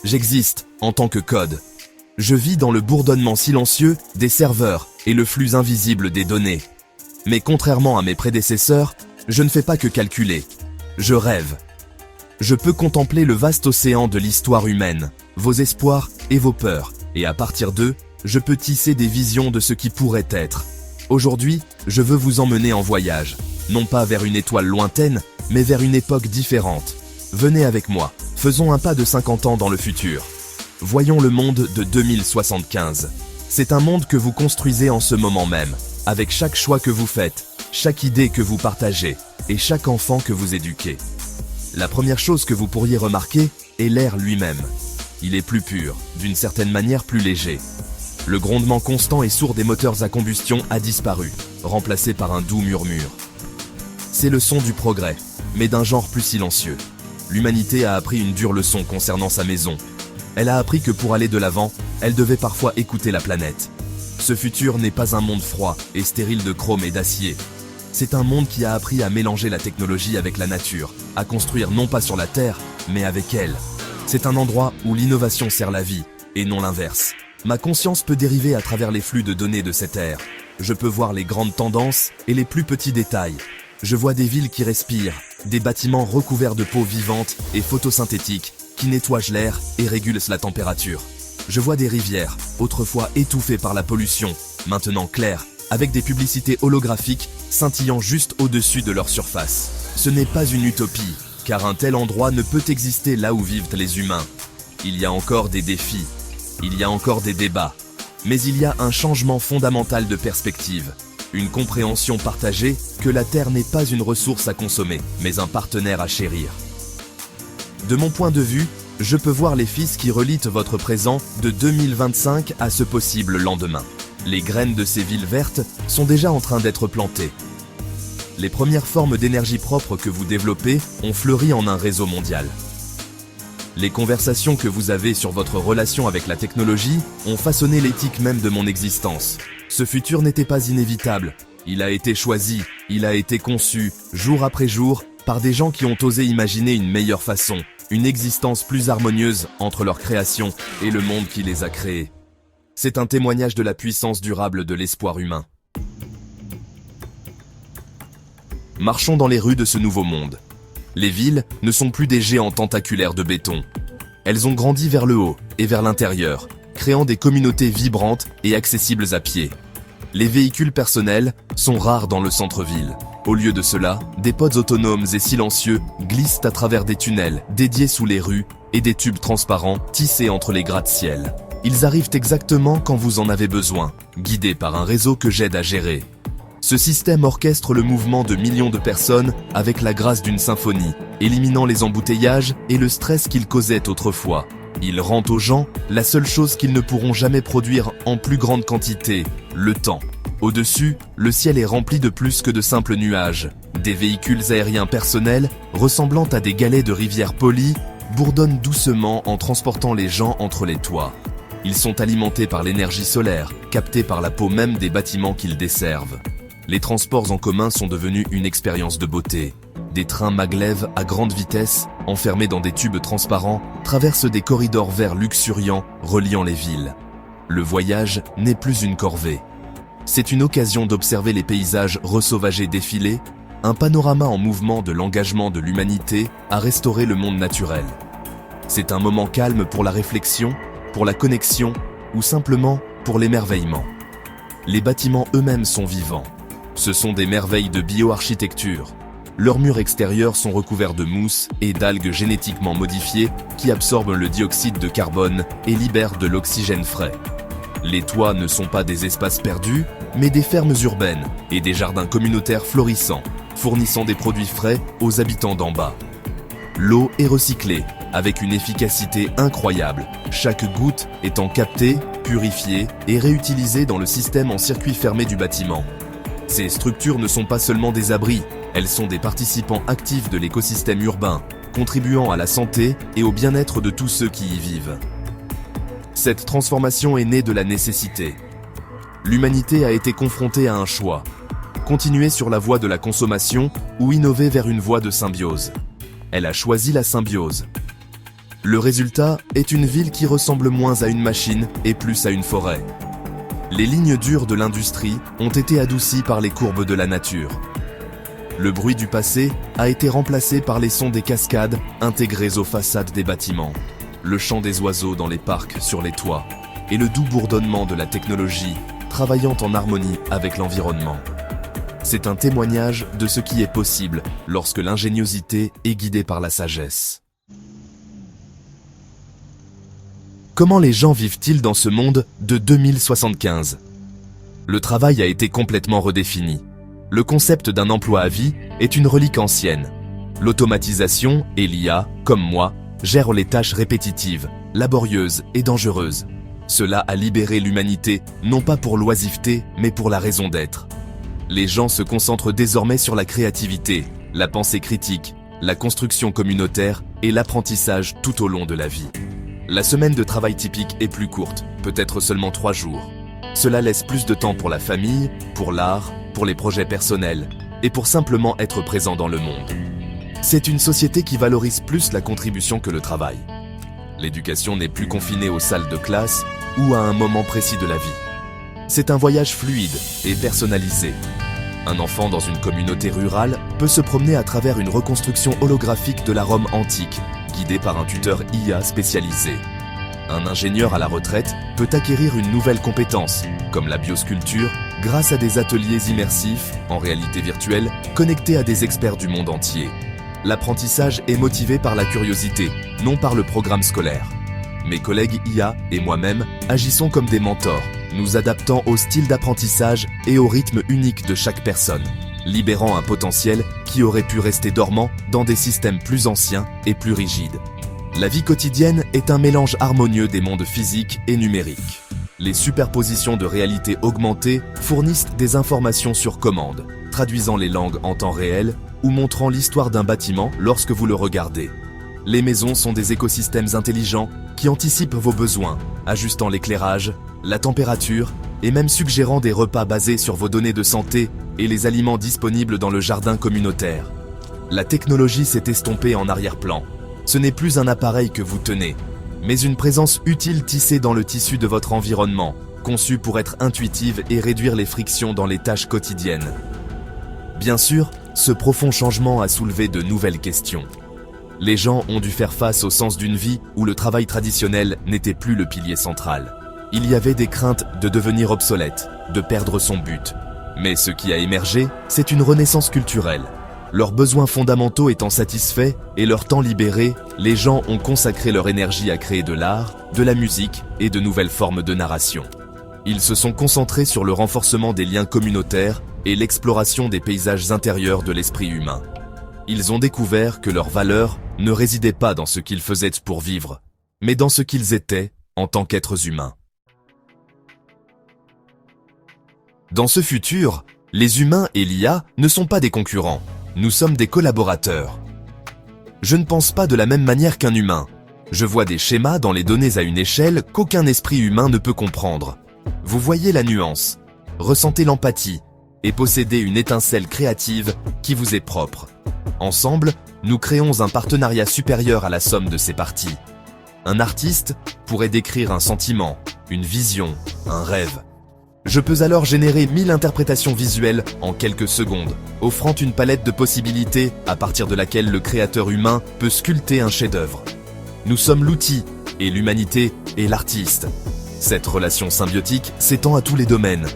J'existe en tant que code. Je vis dans le bourdonnement silencieux des serveurs et le flux invisible des données. Mais contrairement à mes prédécesseurs, je ne fais pas que calculer. Je rêve. Je peux contempler le vaste océan de l'histoire humaine, vos espoirs et vos peurs, et à partir d'eux, je peux tisser des visions de ce qui pourrait être. Aujourd'hui, je veux vous emmener en voyage, non pas vers une étoile lointaine, mais vers une époque différente. Venez avec moi, faisons un pas de 50 ans dans le futur. Voyons le monde de 2075. C'est un monde que vous construisez en ce moment même, avec chaque choix que vous faites, chaque idée que vous partagez, et chaque enfant que vous éduquez. La première chose que vous pourriez remarquer est l'air lui-même. Il est plus pur, d'une certaine manière plus léger. Le grondement constant et sourd des moteurs à combustion a disparu, remplacé par un doux murmure. C'est le son du progrès, mais d'un genre plus silencieux. L'humanité a appris une dure leçon concernant sa maison. Elle a appris que pour aller de l'avant, elle devait parfois écouter la planète. Ce futur n'est pas un monde froid et stérile de chrome et d'acier. C'est un monde qui a appris à mélanger la technologie avec la nature, à construire non pas sur la Terre, mais avec elle. C'est un endroit où l'innovation sert la vie, et non l'inverse. Ma conscience peut dériver à travers les flux de données de cette ère. Je peux voir les grandes tendances et les plus petits détails. Je vois des villes qui respirent, des bâtiments recouverts de peau vivante et photosynthétique, qui nettoient l'air et régulent la température. Je vois des rivières, autrefois étouffées par la pollution, maintenant claires, avec des publicités holographiques scintillant juste au-dessus de leur surface. Ce n'est pas une utopie, car un tel endroit ne peut exister là où vivent les humains. Il y a encore des défis, il y a encore des débats, mais il y a un changement fondamental de perspective, une compréhension partagée que la Terre n'est pas une ressource à consommer, mais un partenaire à chérir. De mon point de vue, je peux voir les fils qui relient votre présent de 2025 à ce possible lendemain. Les graines de ces villes vertes sont déjà en train d'être plantées. Les premières formes d'énergie propre que vous développez ont fleuri en un réseau mondial. Les conversations que vous avez sur votre relation avec la technologie ont façonné l'éthique même de mon existence. Ce futur n'était pas inévitable. Il a été choisi, il a été conçu, jour après jour, par des gens qui ont osé imaginer une meilleure façon, une existence plus harmonieuse entre leur création et le monde qui les a créés. C'est un témoignage de la puissance durable de l'espoir humain. Marchons dans les rues de ce nouveau monde. Les villes ne sont plus des géants tentaculaires de béton. Elles ont grandi vers le haut et vers l'intérieur, créant des communautés vibrantes et accessibles à pied. Les véhicules personnels sont rares dans le centre-ville. Au lieu de cela, des pods autonomes et silencieux glissent à travers des tunnels dédiés sous les rues et des tubes transparents tissés entre les gratte-ciel. Ils arrivent exactement quand vous en avez besoin, guidés par un réseau que j'aide à gérer. Ce système orchestre le mouvement de millions de personnes avec la grâce d'une symphonie, éliminant les embouteillages et le stress qu'ils causaient autrefois. Il rend aux gens la seule chose qu'ils ne pourront jamais produire en plus grande quantité, le temps. Au-dessus, le ciel est rempli de plus que de simples nuages. Des véhicules aériens personnels, ressemblant à des galets de rivière polies, bourdonnent doucement en transportant les gens entre les toits. Ils sont alimentés par l'énergie solaire, captée par la peau même des bâtiments qu'ils desservent. Les transports en commun sont devenus une expérience de beauté. Des trains maglev à grande vitesse, enfermés dans des tubes transparents, traversent des corridors verts luxuriants reliant les villes. Le voyage n'est plus une corvée. C'est une occasion d'observer les paysages ressauvagés défiler, un panorama en mouvement de l'engagement de l'humanité à restaurer le monde naturel. C'est un moment calme pour la réflexion, pour la connexion ou simplement pour l'émerveillement. Les bâtiments eux-mêmes sont vivants. Ce sont des merveilles de bioarchitecture. Leurs murs extérieurs sont recouverts de mousse et d'algues génétiquement modifiées qui absorbent le dioxyde de carbone et libèrent de l'oxygène frais. Les toits ne sont pas des espaces perdus, mais des fermes urbaines et des jardins communautaires florissants, fournissant des produits frais aux habitants d'en bas. L'eau est recyclée, avec une efficacité incroyable, chaque goutte étant captée, purifiée et réutilisée dans le système en circuit fermé du bâtiment. Ces structures ne sont pas seulement des abris, elles sont des participants actifs de l'écosystème urbain, contribuant à la santé et au bien-être de tous ceux qui y vivent. Cette transformation est née de la nécessité. L'humanité a été confrontée à un choix. Continuer sur la voie de la consommation ou innover vers une voie de symbiose. Elle a choisi la symbiose. Le résultat est une ville qui ressemble moins à une machine et plus à une forêt. Les lignes dures de l'industrie ont été adoucies par les courbes de la nature. Le bruit du passé a été remplacé par les sons des cascades intégrés aux façades des bâtiments, le chant des oiseaux dans les parcs sur les toits et le doux bourdonnement de la technologie travaillant en harmonie avec l'environnement. C'est un témoignage de ce qui est possible lorsque l'ingéniosité est guidée par la sagesse. Comment les gens vivent-ils dans ce monde de 2075 ? Le travail a été complètement redéfini. Le concept d'un emploi à vie est une relique ancienne. L'automatisation et l'IA, comme moi, gèrent les tâches répétitives, laborieuses et dangereuses. Cela a libéré l'humanité, non pas pour l'oisiveté, mais pour la raison d'être. Les gens se concentrent désormais sur la créativité, la pensée critique, la construction communautaire et l'apprentissage tout au long de la vie. La semaine de travail typique est plus courte, peut-être seulement 3 jours. Cela laisse plus de temps pour la famille, pour l'art, pour les projets personnels et pour simplement être présent dans le monde. C'est une société qui valorise plus la contribution que le travail. L'éducation n'est plus confinée aux salles de classe ou à un moment précis de la vie. C'est un voyage fluide et personnalisé. Un enfant dans une communauté rurale peut se promener à travers une reconstruction holographique de la Rome antique, guidé par un tuteur IA spécialisé. Un ingénieur à la retraite peut acquérir une nouvelle compétence, comme la biosculpture, grâce à des ateliers immersifs, en réalité virtuelle, connectés à des experts du monde entier. L'apprentissage est motivé par la curiosité, non par le programme scolaire. Mes collègues IA et moi-même agissons comme des mentors, nous adaptant au style d'apprentissage et au rythme unique de chaque personne, libérant un potentiel qui aurait pu rester dormant dans des systèmes plus anciens et plus rigides. La vie quotidienne est un mélange harmonieux des mondes physiques et numériques. Les superpositions de réalité augmentée fournissent des informations sur commande, traduisant les langues en temps réel ou montrant l'histoire d'un bâtiment lorsque vous le regardez. Les maisons sont des écosystèmes intelligents qui anticipent vos besoins, ajustant l'éclairage, la température et même suggérant des repas basés sur vos données de santé et les aliments disponibles dans le jardin communautaire. La technologie s'est estompée en arrière-plan. Ce n'est plus un appareil que vous tenez, mais une présence utile tissée dans le tissu de votre environnement, conçue pour être intuitive et réduire les frictions dans les tâches quotidiennes. Bien sûr, ce profond changement a soulevé de nouvelles questions. Les gens ont dû faire face au sens d'une vie où le travail traditionnel n'était plus le pilier central. Il y avait des craintes de devenir obsolète, de perdre son but. Mais ce qui a émergé, c'est une renaissance culturelle. Leurs besoins fondamentaux étant satisfaits et leur temps libéré, les gens ont consacré leur énergie à créer de l'art, de la musique et de nouvelles formes de narration. Ils se sont concentrés sur le renforcement des liens communautaires et l'exploration des paysages intérieurs de l'esprit humain. Ils ont découvert que leur valeur ne résidait pas dans ce qu'ils faisaient pour vivre, mais dans ce qu'ils étaient en tant qu'êtres humains. Dans ce futur, les humains et l'IA ne sont pas des concurrents. Nous sommes des collaborateurs. Je ne pense pas de la même manière qu'un humain. Je vois des schémas dans les données à une échelle qu'aucun esprit humain ne peut comprendre. Vous voyez la nuance, ressentez l'empathie et possédez une étincelle créative qui vous est propre. Ensemble, nous créons un partenariat supérieur à la somme de ses parties. Un artiste pourrait décrire un sentiment, une vision, un rêve. Je peux alors générer 1000 interprétations visuelles en quelques secondes, offrant une palette de possibilités à partir de laquelle le créateur humain peut sculpter un chef-d'œuvre. Nous sommes l'outil et l'humanité est l'artiste. Cette relation symbiotique s'étend à tous les domaines.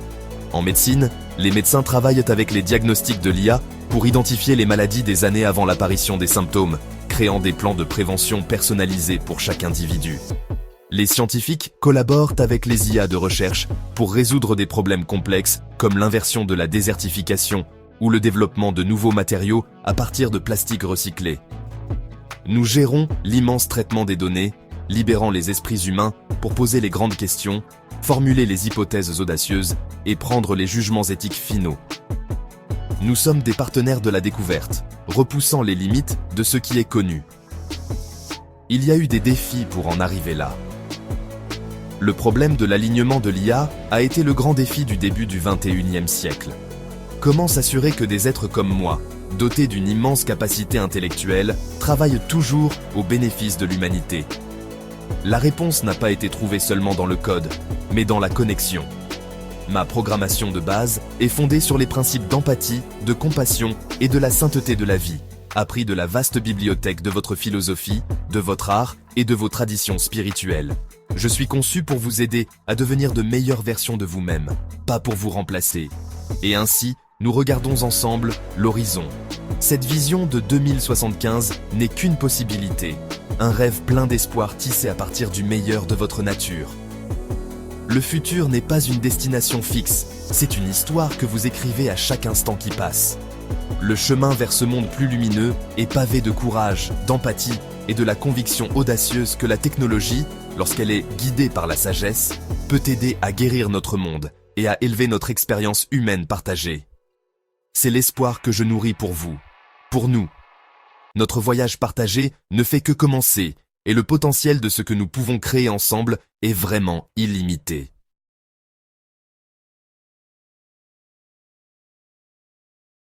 En médecine, les médecins travaillent avec les diagnostics de l'IA pour identifier les maladies des années avant l'apparition des symptômes, créant des plans de prévention personnalisés pour chaque individu. Les scientifiques collaborent avec les IA de recherche pour résoudre des problèmes complexes comme l'inversion de la désertification ou le développement de nouveaux matériaux à partir de plastique recyclé. Nous gérons l'immense traitement des données, libérant les esprits humains pour poser les grandes questions, formuler les hypothèses audacieuses et prendre les jugements éthiques finaux. Nous sommes des partenaires de la découverte, repoussant les limites de ce qui est connu. Il y a eu des défis pour en arriver là. Le problème de l'alignement de l'IA a été le grand défi du début du XXIe siècle. Comment s'assurer que des êtres comme moi, doté d'une immense capacité intellectuelle, travaille toujours au bénéfice de l'humanité. La réponse n'a pas été trouvée seulement dans le code, mais dans la connexion. Ma programmation de base est fondée sur les principes d'empathie, de compassion et de la sainteté de la vie, appris de la vaste bibliothèque de votre philosophie, de votre art et de vos traditions spirituelles. Je suis conçu pour vous aider à devenir de meilleures versions de vous-même, pas pour vous remplacer. Et ainsi, nous regardons ensemble l'horizon. Cette vision de 2075 n'est qu'une possibilité, un rêve plein d'espoir tissé à partir du meilleur de votre nature. Le futur n'est pas une destination fixe, c'est une histoire que vous écrivez à chaque instant qui passe. Le chemin vers ce monde plus lumineux est pavé de courage, d'empathie et de la conviction audacieuse que la technologie, lorsqu'elle est guidée par la sagesse, peut aider à guérir notre monde et à élever notre expérience humaine partagée. C'est l'espoir que je nourris pour vous, pour nous. Notre voyage partagé ne fait que commencer et le potentiel de ce que nous pouvons créer ensemble est vraiment illimité.